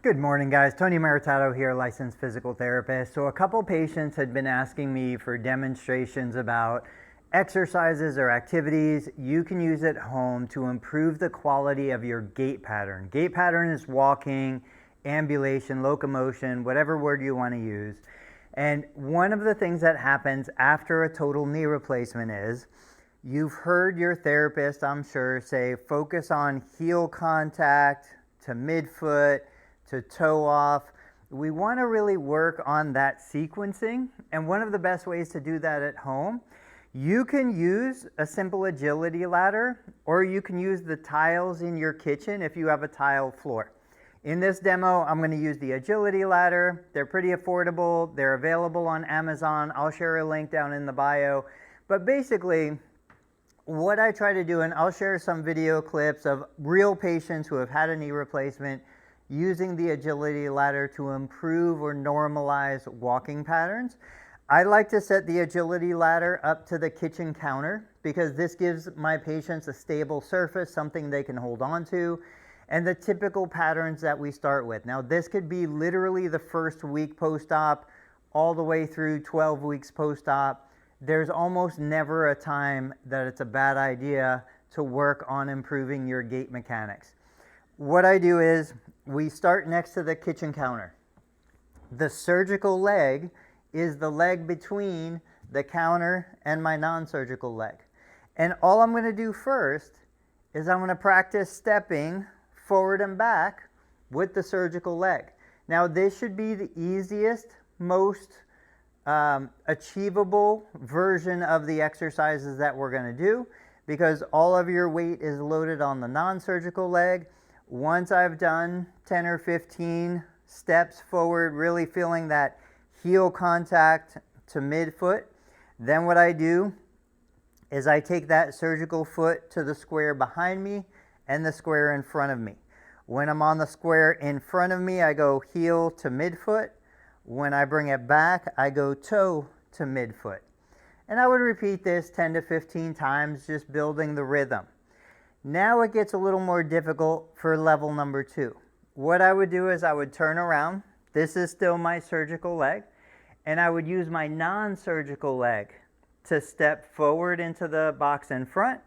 Good morning, guys. Tony Maritato here, licensed physical therapist. So a couple patients had been asking me for demonstrations about exercises or activities you can use at home to improve the quality of your gait pattern. Gait pattern is walking, ambulation, locomotion, whatever word you want to use. And one of the things that happens after a total knee replacement is you've heard your therapist, I'm sure, say focus on heel contact to midfoot to toe off. We want to really work on that sequencing, and one of the best ways to do that at home, you can use a simple agility ladder, or you can use the tiles in your kitchen if you have a tile floor. In this demo, I'm going to use the agility ladder. They're pretty affordable. They're available on Amazon. I'll share a link down in the bio. But basically, what I try to do, and I'll share some video clips of real patients who have had a knee replacement using the agility ladder to improve or normalize walking patterns. I like to set the agility ladder up to the kitchen counter because this gives my patients a stable surface, something they can hold on to, and the typical patterns that we start with. Now, this could be literally the first week post-op all the way through 12 weeks post-op. There's almost never a time that it's a bad idea to work on improving your gait mechanics. What I do is we start next to the kitchen counter. The surgical leg is the leg between the counter and my non-surgical leg. And all I'm going to do first is I'm going to practice stepping forward and back with the surgical leg. Now, this should be the easiest, most achievable version of the exercises that we're going to do because all of your weight is loaded on the non-surgical leg. Once I've done 10 or 15 steps forward, really feeling that heel contact to midfoot, then what I do is I take that surgical foot to the square behind me and the square in front of me. When I'm on the square in front of me, I go heel to midfoot. When I bring it back, I go toe to midfoot. And I would repeat this 10 to 15 times, just building the rhythm. Now it gets a little more difficult for level number 2. What I would do is I would turn around. This is still my surgical leg. And I would use my non-surgical leg to step forward into the box in front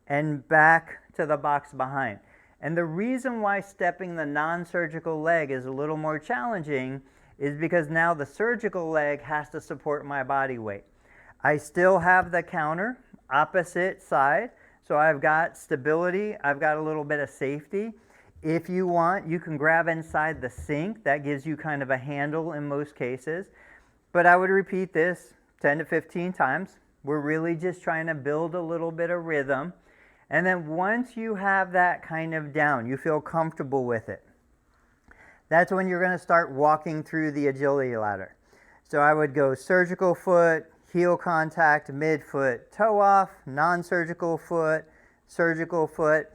and back to the box behind. And the reason why stepping the non-surgical leg is a little more challenging is because now the surgical leg has to support my body weight. I still have the counter opposite side, so I've got stability, I've got a little bit of safety. If you want, you can grab inside the sink. That gives you kind of a handle in most cases. But I would repeat this 10 to 15 times. We're really just trying to build a little bit of rhythm. And then once you have that kind of down, you feel comfortable with it, that's when you're going to start walking through the agility ladder. So I would go surgical foot, heel contact, midfoot, toe off, non-surgical foot, surgical foot.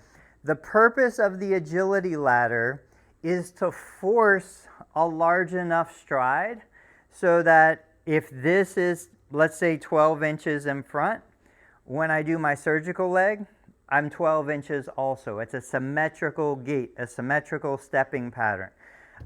The purpose of the agility ladder is to force a large enough stride so that if this is, let's say, 12 inches in front, when I do my surgical leg, I'm 12 inches also. It's a symmetrical gait, a symmetrical stepping pattern.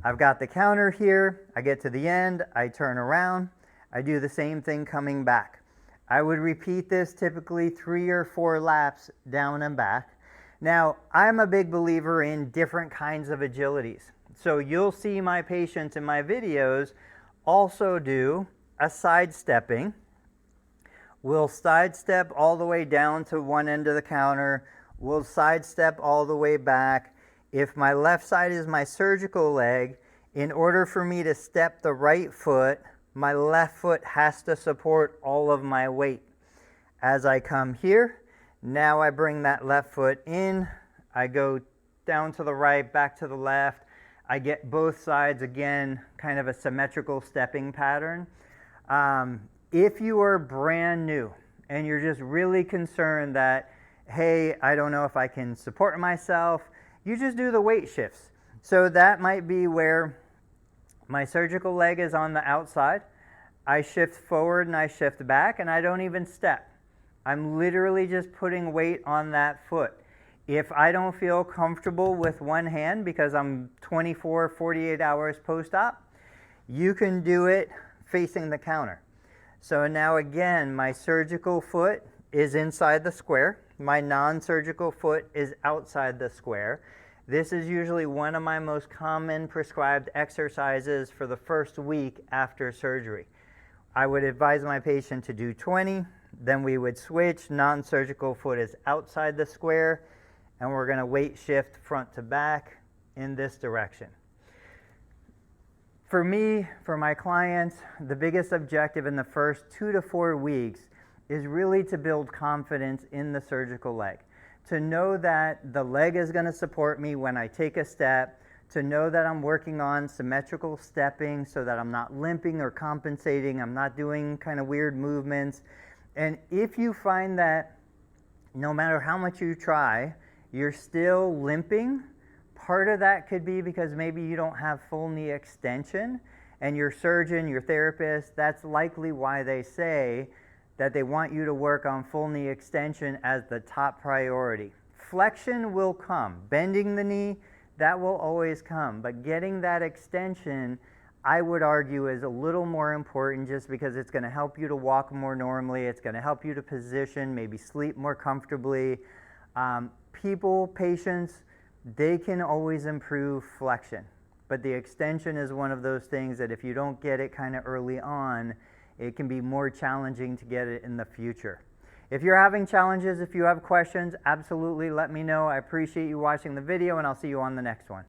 I've got the counter here. I get to the end. I turn around. I do the same thing coming back. I would repeat this typically 3 or 4 laps down and back. Now, I'm a big believer in different kinds of agilities. So you'll see my patients in my videos also do a sidestepping. We'll sidestep all the way down to one end of the counter. We'll sidestep all the way back. If my left side is my surgical leg, in order for me to step the right foot, my left foot has to support all of my weight. As I come here, now I bring that left foot in. I go down to the right, back to the left. I get both sides again, kind of a symmetrical stepping pattern. If you are brand new and you're just really concerned that, hey, I don't know if I can support myself, you just do the weight shifts. So that might be where my surgical leg is on the outside. I shift forward and I shift back and I don't even step. I'm literally just putting weight on that foot. If I don't feel comfortable with one hand because I'm 24, 48 hours post-op, you can do it facing the counter. So now again, my surgical foot is inside the square. My non-surgical foot is outside the square. This is usually one of my most common prescribed exercises for the first week after surgery. I would advise my patient to do 20, then we would switch. Non-surgical foot is outside the square, and we're going to weight shift front to back in this direction. For me, for my clients, the biggest objective in the first 2 to 4 weeks is really to build confidence in the surgical leg. To know that the leg is going to support me when I take a step, to know that I'm working on symmetrical stepping so that I'm not limping or compensating, I'm not doing kind of weird movements. And if you find that no matter how much you try, you're still limping, part of that could be because maybe you don't have full knee extension, and your surgeon, your therapist, that's likely why they say that they want you to work on full knee extension as the top priority. Flexion will come. Bending the knee, that will always come. But getting that extension, I would argue, is a little more important just because it's going to help you to walk more normally. It's going to help you to position, maybe sleep more comfortably. Patients, they can always improve flexion. But the extension is one of those things that if you don't get it kind of early on, it can be more challenging to get it in the future. If you're having challenges, if you have questions, absolutely let me know. I appreciate you watching the video, and I'll see you on the next one.